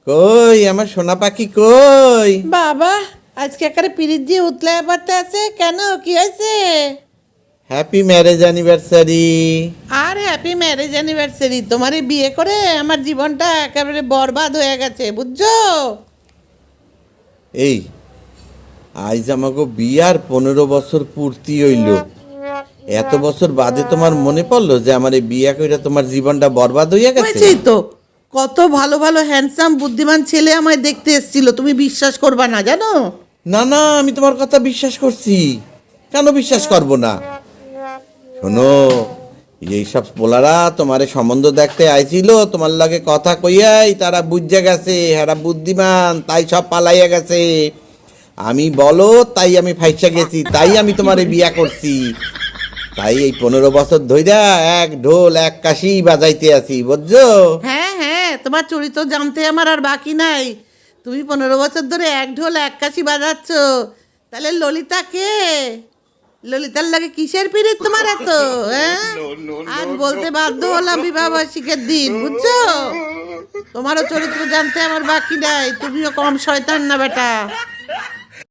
কই আমার সোনা পাখি কই? বাবা, আজকে একারে পিরিত দিয়ে উতলায় পারতে আছে কেন? কি হয়েছে? Happy marriage anniversary. আর হ্যাপি ম্যারেজ অ্যানিভার্সারি। তোমার এই বিয়ে করে আমার জীবনটা একেবারে বরবাদ হয়ে গেছে, বুঝছো? এই আজ আমাকে বিয়ার 15 বছর পূর্তি হইল। এত বছর বাদে তোমার মনে পড়লো যে আমার এই বিয়া কইরা তোমার জীবনটা বরবাদ হইয়া গেছে? হয়েছেই তো। কত ভালো ভালো হ্যান্ডসাম বুদ্ধিমান ছেলে আমায় দেখতে এসেছিল, তুমি বিশ্বাস করবা না, জানো? না না, আমি তোমার কথা বিশ্বাস করছি। কেন বিশ্বাস করব না? শোনো, এইসব পোলারা তোমারে সম্বন্ধ দেখতে আইছিল, তোমার লাগে কথা কইয়াই তারা বুঝে গেছে এরা বুদ্ধিমান, তাই সব পালাইয়া গেছে। আমি বলো তাই আমি ফাইসা গেছি, তাই আমি তোমারে বিয়া করছি। তাই এই 15 বছর ধইরা এক ঢোল এক কাশি বাজাইতে আছি, বুঝছো? হ্যাঁ হ্যাঁ, তোমার চরিত্র জানতে আমার আর বাকি নাই। তুমি 15 বছর ধরে এক ঢোল এক কাশি বাজাচ্ছ। তাহলে ললিতা কে? ললিতার লাগে কিসের পিরিত তোমার এত? হ্যাঁ, আজ বলতে বাধ্য হলাম বিবাহবার্ষিকের দিন, বুঝছো? তোমারও চরিত্র জানতে আমার বাকি নাই, তুমিও কম শয়তান না বেটা।